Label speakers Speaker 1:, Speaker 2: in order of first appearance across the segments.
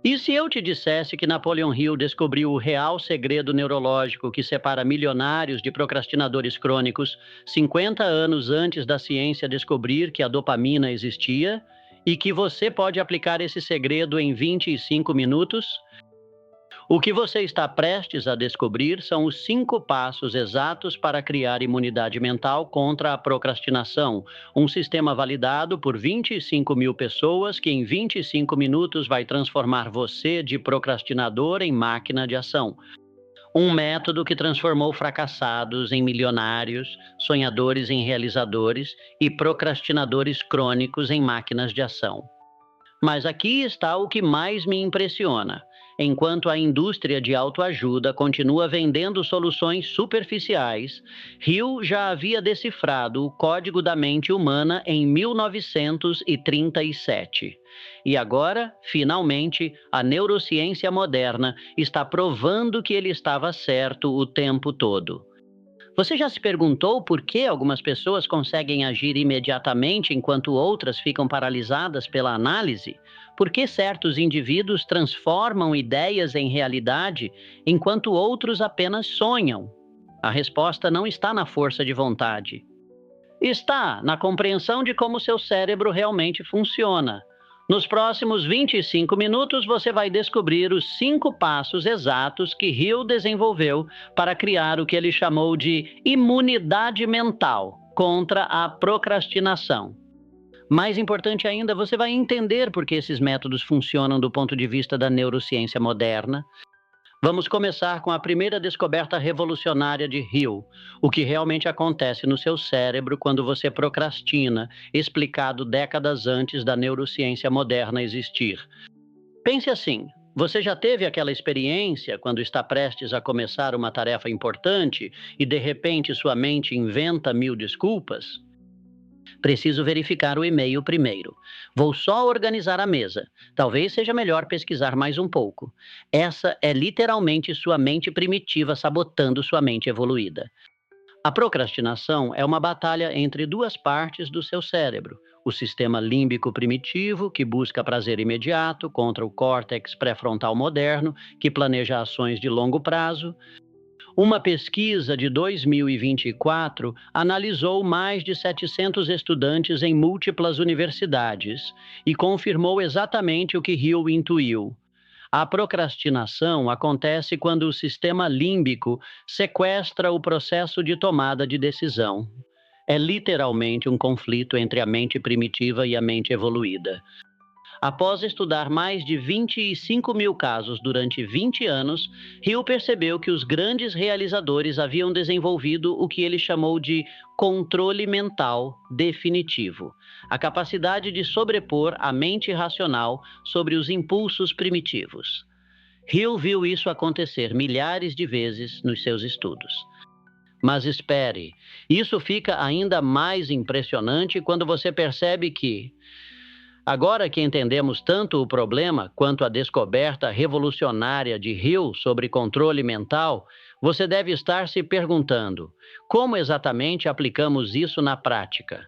Speaker 1: E se eu te dissesse que Napoleon Hill descobriu o real segredo neurológico que separa milionários de procrastinadores crônicos 50 anos antes da ciência descobrir que a dopamina existia e que você pode aplicar esse segredo em 25 minutos? O que você está prestes a descobrir são os 5 passos exatos para criar imunidade mental contra a procrastinação, um sistema validado por 25 mil pessoas que em 25 minutos vai transformar você de procrastinador em máquina de ação. Um método que transformou fracassados em milionários, sonhadores em realizadores e procrastinadores crônicos em máquinas de ação. Mas aqui está o que mais me impressiona. Enquanto a indústria de autoajuda continua vendendo soluções superficiais, Hill já havia decifrado o código da mente humana em 1937. E agora, finalmente, a neurociência moderna está provando que ele estava certo o tempo todo. Você já se perguntou por que algumas pessoas conseguem agir imediatamente enquanto outras ficam paralisadas pela análise? Por que certos indivíduos transformam ideias em realidade enquanto outros apenas sonham? A resposta não está na força de vontade. Está na compreensão de como seu cérebro realmente funciona. Nos próximos 25 minutos, você vai descobrir os 5 passos exatos que Hill desenvolveu para criar o que ele chamou de imunidade mental contra a procrastinação. Mais importante ainda, você vai entender por que esses métodos funcionam do ponto de vista da neurociência moderna. Vamos começar com a primeira descoberta revolucionária de Hill, o que realmente acontece no seu cérebro quando você procrastina, explicado décadas antes da neurociência moderna existir. Pense assim, você já teve aquela experiência quando está prestes a começar uma tarefa importante e de repente sua mente inventa 1000 desculpas? Preciso verificar o e-mail primeiro. Vou só organizar a mesa. Talvez seja melhor pesquisar mais um pouco. Essa é literalmente sua mente primitiva sabotando sua mente evoluída. A procrastinação é uma batalha entre 2 partes do seu cérebro. O sistema límbico primitivo, que busca prazer imediato, contra o córtex pré-frontal moderno, que planeja ações de longo prazo. Uma pesquisa de 2024 analisou mais de 700 estudantes em múltiplas universidades e confirmou exatamente o que Hill intuiu. A procrastinação acontece quando o sistema límbico sequestra o processo de tomada de decisão. É literalmente um conflito entre a mente primitiva e a mente evoluída. Após estudar mais de 25 mil casos durante 20 anos, Hill percebeu que os grandes realizadores haviam desenvolvido o que ele chamou de controle mental definitivo, a capacidade de sobrepor a mente racional sobre os impulsos primitivos. Hill viu isso acontecer milhares de vezes nos seus estudos. Mas espere, isso fica ainda mais impressionante quando você percebe que, agora que entendemos tanto o problema quanto a descoberta revolucionária de Hill sobre controle mental, você deve estar se perguntando: como exatamente aplicamos isso na prática?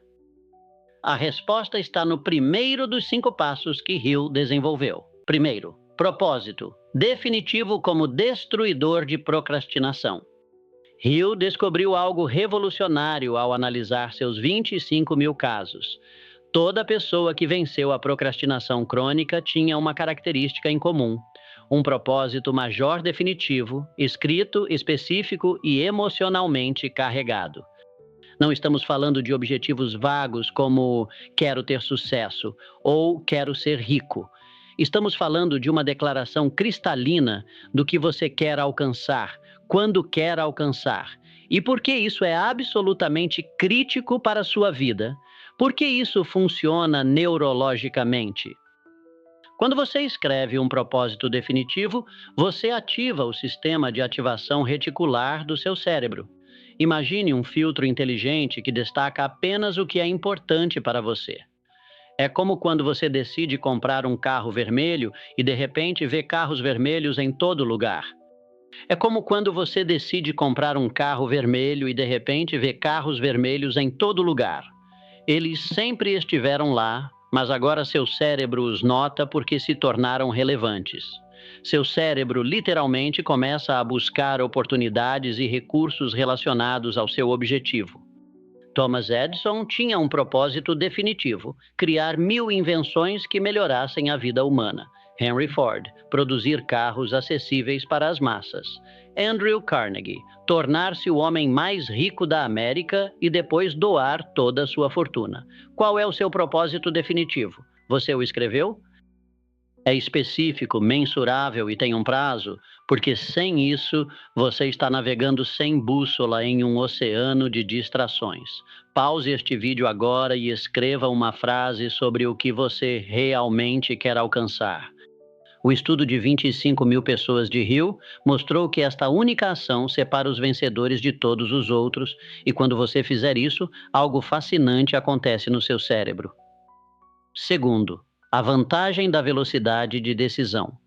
Speaker 1: A resposta está no primeiro dos 5 passos que Hill desenvolveu. Primeiro, propósito, definitivo como destruidor de procrastinação. Hill descobriu algo revolucionário ao analisar seus 25 mil casos. Toda pessoa que venceu a procrastinação crônica tinha uma característica em comum: um propósito major definitivo, escrito, específico e emocionalmente carregado. Não estamos falando de objetivos vagos como quero ter sucesso ou quero ser rico. Estamos falando de uma declaração cristalina do que você quer alcançar, quando quer alcançar. E por que isso é absolutamente crítico para a sua vida? Por que isso funciona neurologicamente? Quando você escreve um propósito definitivo, você ativa o sistema de ativação reticular do seu cérebro. Imagine um filtro inteligente que destaca apenas o que é importante para você. É como quando você decide comprar um carro vermelho e de repente vê carros vermelhos em todo lugar. É como quando você decide comprar um carro vermelho e de repente vê carros vermelhos em todo lugar. Eles sempre estiveram lá, mas agora seu cérebro os nota porque se tornaram relevantes. Seu cérebro literalmente começa a buscar oportunidades e recursos relacionados ao seu objetivo. Thomas Edison tinha um propósito definitivo: criar 1000 invenções que melhorassem a vida humana. Henry Ford, produzir carros acessíveis para as massas. Andrew Carnegie, tornar-se o homem mais rico da América e depois doar toda a sua fortuna. Qual é o seu propósito definitivo? Você o escreveu? É específico, mensurável e tem um prazo? Porque sem isso, você está navegando sem bússola em um oceano de distrações. Pause este vídeo agora e escreva uma frase sobre o que você realmente quer alcançar. O estudo de 25.000 pessoas de Rio mostrou que esta única ação separa os vencedores de todos os outros, e quando você fizer isso, algo fascinante acontece no seu cérebro. Segundo, a vantagem da velocidade de decisão.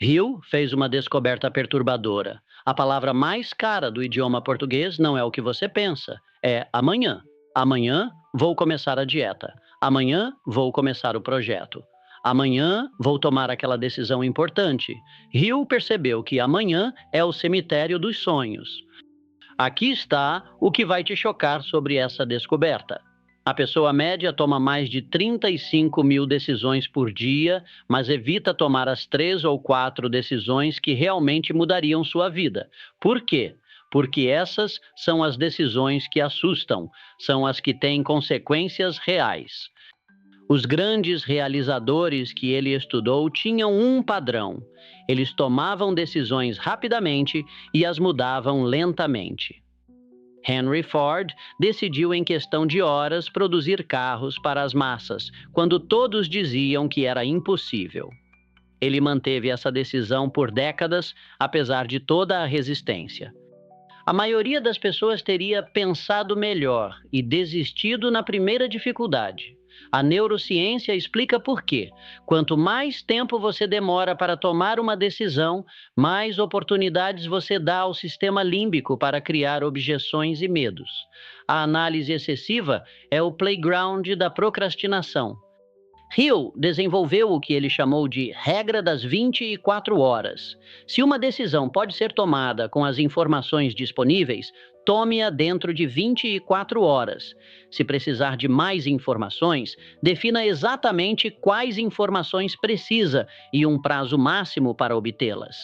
Speaker 1: Hill fez uma descoberta perturbadora. A palavra mais cara do idioma português não é o que você pensa, é amanhã. Amanhã vou começar a dieta. Amanhã vou começar o projeto. Amanhã vou tomar aquela decisão importante. Hill percebeu que amanhã é o cemitério dos sonhos. Aqui está o que vai te chocar sobre essa descoberta. A pessoa média toma mais de 35.000 decisões por dia, mas evita tomar as 3 ou 4 decisões que realmente mudariam sua vida. Por quê? Porque essas são as decisões que assustam, são as que têm consequências reais. Os grandes realizadores que ele estudou tinham um padrão: eles tomavam decisões rapidamente e as mudavam lentamente. Henry Ford decidiu em questão de horas produzir carros para as massas, quando todos diziam que era impossível. Ele manteve essa decisão por décadas, apesar de toda a resistência. A maioria das pessoas teria pensado melhor e desistido na primeira dificuldade. A neurociência explica por quê. Quanto mais tempo você demora para tomar uma decisão, mais oportunidades você dá ao sistema límbico para criar objeções e medos. A análise excessiva é o playground da procrastinação. Hill desenvolveu o que ele chamou de regra das 24 horas. Se uma decisão pode ser tomada com as informações disponíveis, tome-a dentro de 24 horas. Se precisar de mais informações, defina exatamente quais informações precisa e um prazo máximo para obtê-las.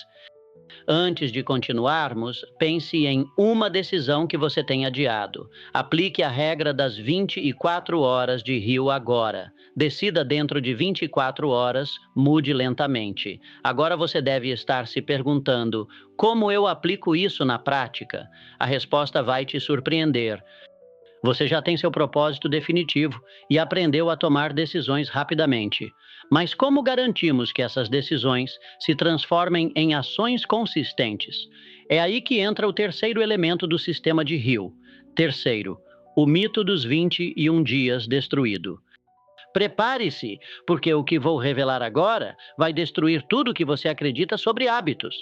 Speaker 1: Antes de continuarmos, pense em uma decisão que você tem adiado. Aplique a regra das 24 horas de Hill agora. Decida dentro de 24 horas, mude lentamente. Agora você deve estar se perguntando: como eu aplico isso na prática? A resposta vai te surpreender. Você já tem seu propósito definitivo e aprendeu a tomar decisões rapidamente. Mas como garantimos que essas decisões se transformem em ações consistentes? É aí que entra o terceiro elemento do sistema de Hill. Terceiro, o mito dos 21 dias destruído. Prepare-se, porque o que vou revelar agora vai destruir tudo o que você acredita sobre hábitos.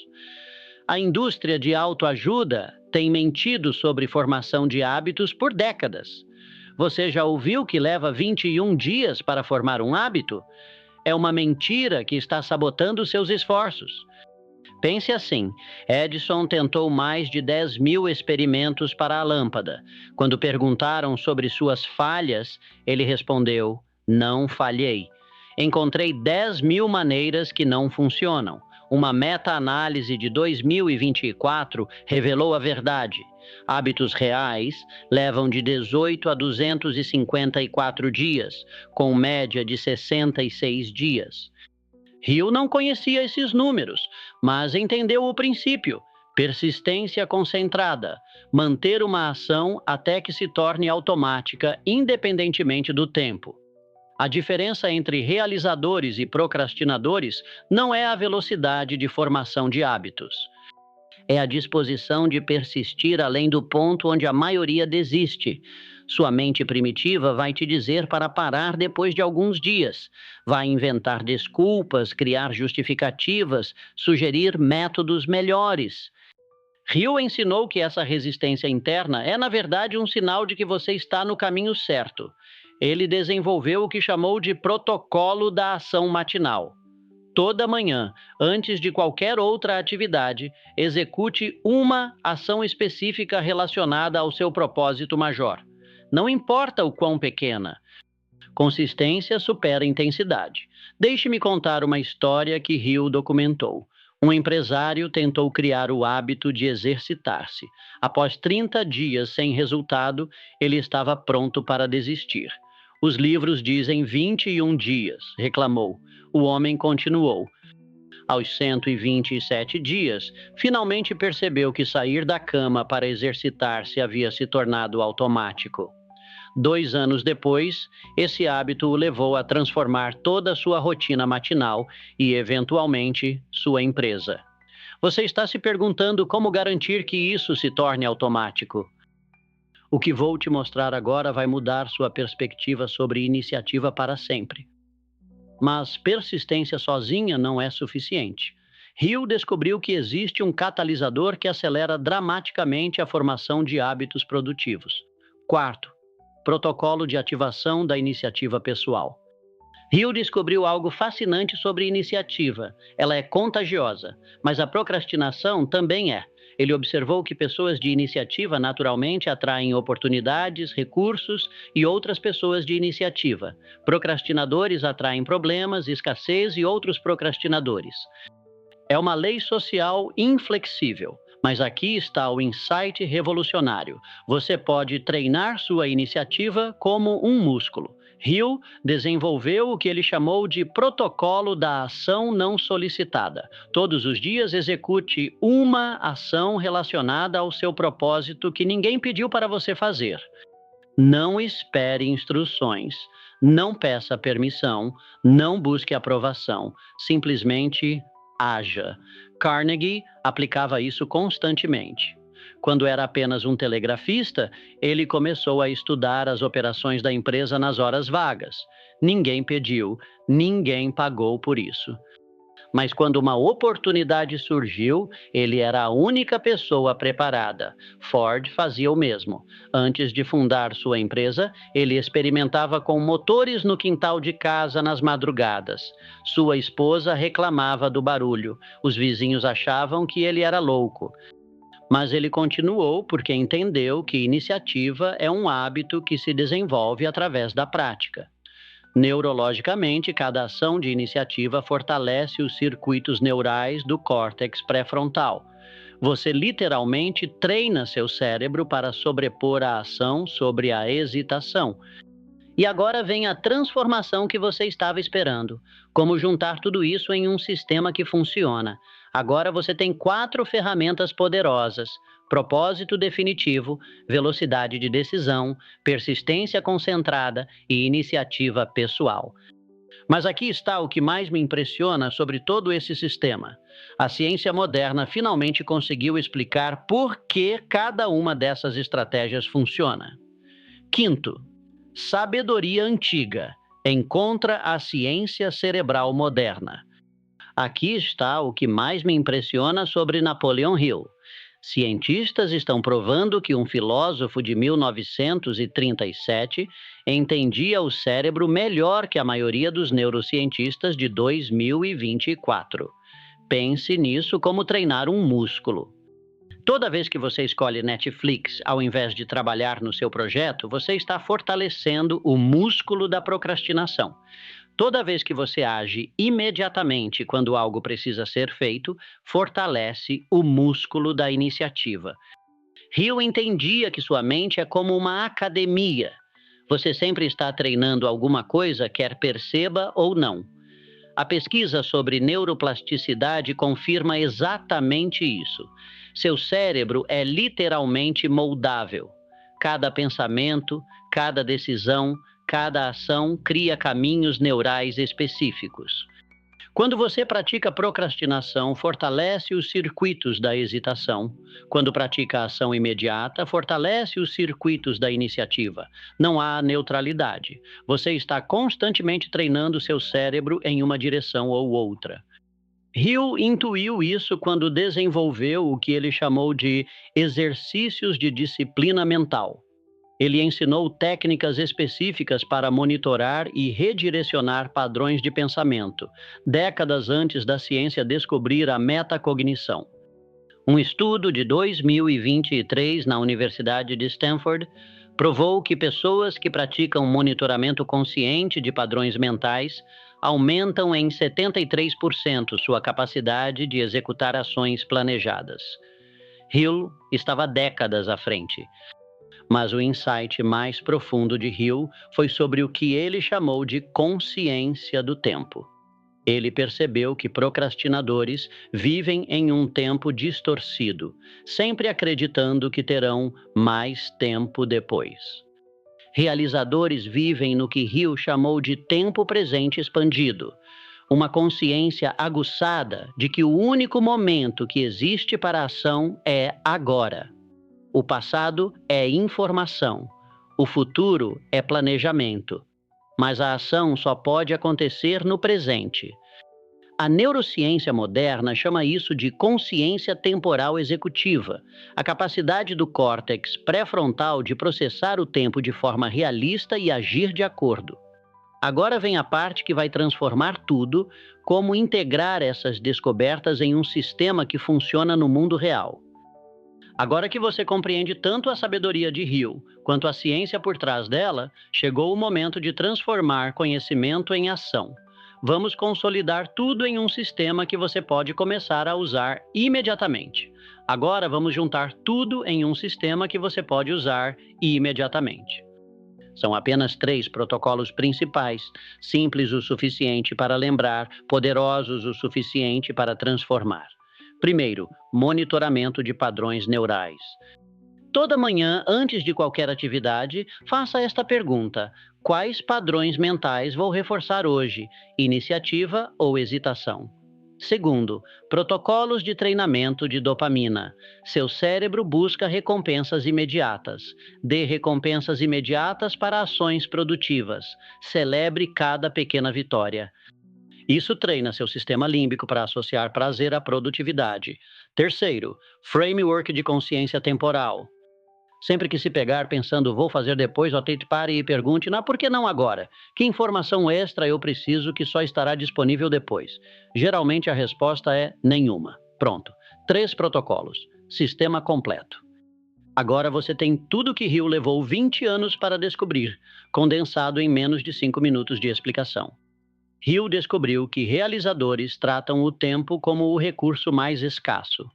Speaker 1: A indústria de autoajuda tem mentido sobre formação de hábitos por décadas. Você já ouviu que leva 21 dias para formar um hábito? É uma mentira que está sabotando seus esforços. Pense assim: Edison tentou mais de 10.000 experimentos para a lâmpada. Quando perguntaram sobre suas falhas, ele respondeu: não falhei. Encontrei 10.000 maneiras que não funcionam. Uma meta-análise de 2024 revelou a verdade. Hábitos reais levam de 18 a 254 dias, com média de 66 dias. Hill não conhecia esses números, mas entendeu o princípio: persistência concentrada, manter uma ação até que se torne automática, independentemente do tempo. A diferença entre realizadores e procrastinadores não é a velocidade de formação de hábitos. É a disposição de persistir além do ponto onde a maioria desiste. Sua mente primitiva vai te dizer para parar depois de alguns dias. Vai inventar desculpas, criar justificativas, sugerir métodos melhores. Hill ensinou que essa resistência interna é, na verdade, um sinal de que você está no caminho certo. Ele desenvolveu o que chamou de protocolo da ação matinal. Toda manhã, antes de qualquer outra atividade, execute uma ação específica relacionada ao seu propósito major. Não importa o quão pequena. Consistência supera intensidade. Deixe-me contar uma história que Hill documentou. Um empresário tentou criar o hábito de exercitar-se. Após 30 dias sem resultado, ele estava pronto para desistir. Os livros dizem 21 dias, reclamou. O homem continuou. Aos 127 dias, finalmente percebeu que sair da cama para exercitar-se havia se tornado automático. 2 anos depois, esse hábito o levou a transformar toda a sua rotina matinal e, eventualmente, sua empresa. Você está se perguntando como garantir que isso se torne automático? O que vou te mostrar agora vai mudar sua perspectiva sobre iniciativa para sempre. Mas persistência sozinha não é suficiente. Hill descobriu que existe um catalisador que acelera dramaticamente a formação de hábitos produtivos. Quarto, protocolo de ativação da iniciativa pessoal. Hill descobriu algo fascinante sobre iniciativa. Ela é contagiosa, mas a procrastinação também é. Ele observou que pessoas de iniciativa naturalmente atraem oportunidades, recursos e outras pessoas de iniciativa. Procrastinadores atraem problemas, escassez e outros procrastinadores. É uma lei social inflexível. Mas aqui está o insight revolucionário. Você pode treinar sua iniciativa como um músculo. Hill desenvolveu o que ele chamou de protocolo da ação não solicitada. Todos os dias execute uma ação relacionada ao seu propósito que ninguém pediu para você fazer. Não espere instruções. Não peça permissão. Não busque aprovação. Simplesmente haja. Carnegie aplicava isso constantemente. Quando era apenas um telegrafista, ele começou a estudar as operações da empresa nas horas vagas. Ninguém pediu, ninguém pagou por isso. Mas quando uma oportunidade surgiu, ele era a única pessoa preparada. Ford fazia o mesmo. Antes de fundar sua empresa, ele experimentava com motores no quintal de casa nas madrugadas. Sua esposa reclamava do barulho. Os vizinhos achavam que ele era louco. Mas ele continuou porque entendeu que iniciativa é um hábito que se desenvolve através da prática. Neurologicamente, cada ação de iniciativa fortalece os circuitos neurais do córtex pré-frontal. Você literalmente treina seu cérebro para sobrepor a ação sobre a hesitação. E agora vem a transformação que você estava esperando. Como juntar tudo isso em um sistema que funciona. Agora você tem 4 ferramentas poderosas: propósito definitivo, velocidade de decisão, persistência concentrada e iniciativa pessoal. Mas aqui está o que mais me impressiona sobre todo esse sistema. A ciência moderna finalmente conseguiu explicar por que cada uma dessas estratégias funciona. Quinto, sabedoria antiga encontra a ciência cerebral moderna. Aqui está o que mais me impressiona sobre Napoleon Hill. Cientistas estão provando que um filósofo de 1937 entendia o cérebro melhor que a maioria dos neurocientistas de 2024. Pense nisso como treinar um músculo. Toda vez que você escolhe Netflix ao invés de trabalhar no seu projeto, você está fortalecendo o músculo da procrastinação. Toda vez que você age imediatamente quando algo precisa ser feito, fortalece o músculo da iniciativa. Hill entendia que sua mente é como uma academia. Você sempre está treinando alguma coisa, quer perceba ou não. A pesquisa sobre neuroplasticidade confirma exatamente isso. Seu cérebro é literalmente moldável. Cada pensamento, cada decisão, cada ação cria caminhos neurais específicos. Quando você pratica procrastinação, fortalece os circuitos da hesitação. Quando pratica a ação imediata, fortalece os circuitos da iniciativa. Não há neutralidade. Você está constantemente treinando seu cérebro em uma direção ou outra. Hill intuiu isso quando desenvolveu o que ele chamou de exercícios de disciplina mental. Ele ensinou técnicas específicas para monitorar e redirecionar padrões de pensamento, décadas antes da ciência descobrir a metacognição. Um estudo de 2023 na Universidade de Stanford provou que pessoas que praticam monitoramento consciente de padrões mentais aumentam em 73% sua capacidade de executar ações planejadas. Hill estava décadas à frente, mas o insight mais profundo de Hill foi sobre o que ele chamou de consciência do tempo. Ele percebeu que procrastinadores vivem em um tempo distorcido, sempre acreditando que terão mais tempo depois. Realizadores vivem no que Hill chamou de tempo presente expandido, uma consciência aguçada de que o único momento que existe para a ação é agora. O passado é informação, o futuro é planejamento, mas a ação só pode acontecer no presente. A neurociência moderna chama isso de consciência temporal executiva, a capacidade do córtex pré-frontal de processar o tempo de forma realista e agir de acordo. Agora vem a parte que vai transformar tudo, como integrar essas descobertas em um sistema que funciona no mundo real. Agora que você compreende tanto a sabedoria de Hill quanto a ciência por trás dela, chegou o momento de transformar conhecimento em ação. Vamos consolidar tudo em um sistema que você pode começar a usar imediatamente. Agora vamos juntar tudo em um sistema que você pode usar imediatamente. São apenas 3 protocolos principais, simples o suficiente para lembrar, poderosos o suficiente para transformar. Primeiro, monitoramento de padrões neurais. Toda manhã, antes de qualquer atividade, faça esta pergunta: quais padrões mentais vou reforçar hoje? Iniciativa ou hesitação? Segundo, protocolos de treinamento de dopamina. Seu cérebro busca recompensas imediatas. Dê recompensas imediatas para ações produtivas. Celebre cada pequena vitória. Isso treina seu sistema límbico para associar prazer à produtividade. Terceiro, framework de consciência temporal. Sempre que se pegar pensando, vou fazer depois, pare e pergunte, por que não agora? Que informação extra eu preciso que só estará disponível depois? Geralmente a resposta é nenhuma. Pronto. 3 protocolos. Sistema completo. Agora você tem tudo que Hill levou 20 anos para descobrir, condensado em menos de 5 minutos de explicação. Hill descobriu que realizadores tratam o tempo como o recurso mais escasso.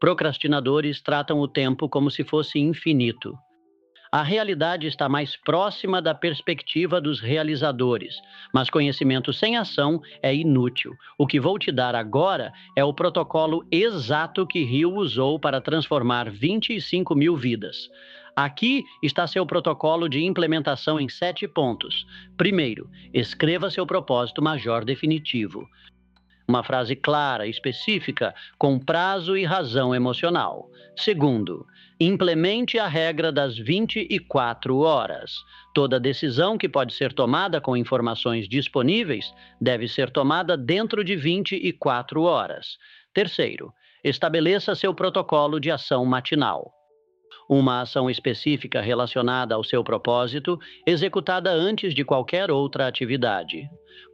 Speaker 1: Procrastinadores tratam o tempo como se fosse infinito. A realidade está mais próxima da perspectiva dos realizadores, mas conhecimento sem ação é inútil. O que vou te dar agora é o protocolo exato que Hill usou para transformar 25 mil vidas. Aqui está seu protocolo de implementação em 7 pontos. Primeiro, escreva seu propósito major definitivo. Uma frase clara, específica, com prazo e razão emocional. Segundo, implemente a regra das 24 horas. Toda decisão que pode ser tomada com informações disponíveis deve ser tomada dentro de 24 horas. Terceiro, estabeleça seu protocolo de ação matinal. Uma ação específica relacionada ao seu propósito, executada antes de qualquer outra atividade.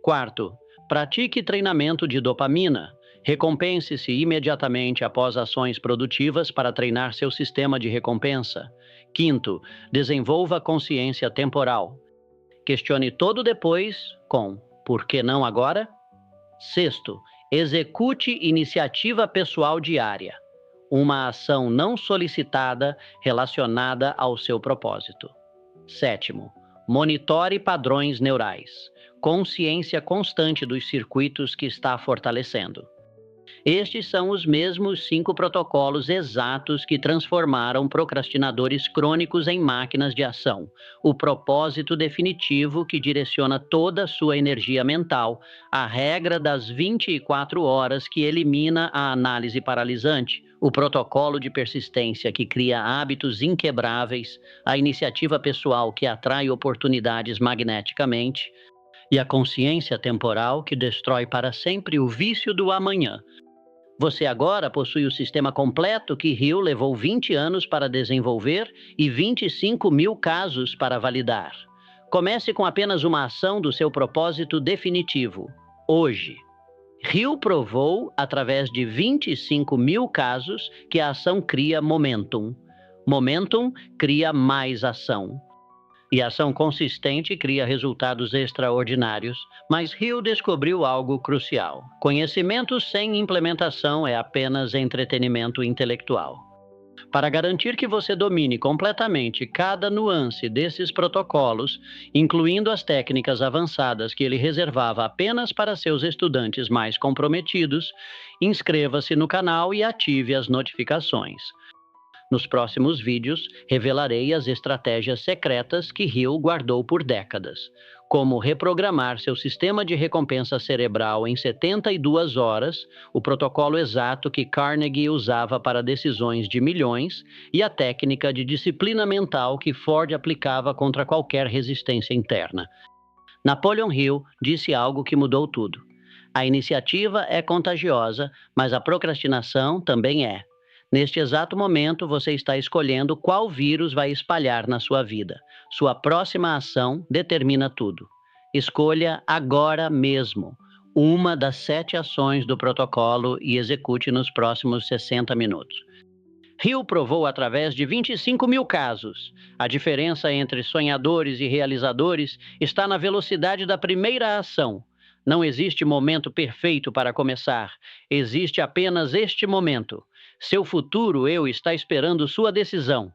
Speaker 1: Quarto, pratique treinamento de dopamina. Recompense-se imediatamente após ações produtivas para treinar seu sistema de recompensa. Quinto, desenvolva consciência temporal. Questione todo depois com "por que não agora?". Sexto, execute iniciativa pessoal diária. Uma ação não solicitada relacionada ao seu propósito. Sétimo, monitore padrões neurais. Consciência constante dos circuitos que está fortalecendo. Estes são os mesmos 5 protocolos exatos que transformaram procrastinadores crônicos em máquinas de ação. O propósito definitivo que direciona toda a sua energia mental, a regra das 24 horas que elimina a análise paralisante, o protocolo de persistência que cria hábitos inquebráveis, a iniciativa pessoal que atrai oportunidades magneticamente, e a consciência temporal que destrói para sempre o vício do amanhã. Você agora possui o sistema completo que Hill levou 20 anos para desenvolver e 25 mil casos para validar. Comece com apenas uma ação do seu propósito definitivo, hoje. Hill provou, através de 25 mil casos, que a ação cria momentum. Momentum cria mais ação. E ação consistente cria resultados extraordinários. Mas Hill descobriu algo crucial: conhecimento sem implementação é apenas entretenimento intelectual. Para garantir que você domine completamente cada nuance desses protocolos, incluindo as técnicas avançadas que ele reservava apenas para seus estudantes mais comprometidos, inscreva-se no canal e ative as notificações. Nos próximos vídeos, revelarei as estratégias secretas que Hill guardou por décadas, como reprogramar seu sistema de recompensa cerebral em 72 horas, o protocolo exato que Carnegie usava para decisões de milhões, e a técnica de disciplina mental que Ford aplicava contra qualquer resistência interna. Napoleon Hill disse algo que mudou tudo: a iniciativa é contagiosa, mas a procrastinação também é. Neste exato momento, você está escolhendo qual vírus vai espalhar na sua vida. Sua próxima ação determina tudo. Escolha agora mesmo uma das 7 ações do protocolo e execute nos próximos 60 minutos. Hill provou através de 25 mil casos. A diferença entre sonhadores e realizadores está na velocidade da primeira ação. Não existe momento perfeito para começar. Existe apenas este momento. Seu futuro eu está esperando sua decisão.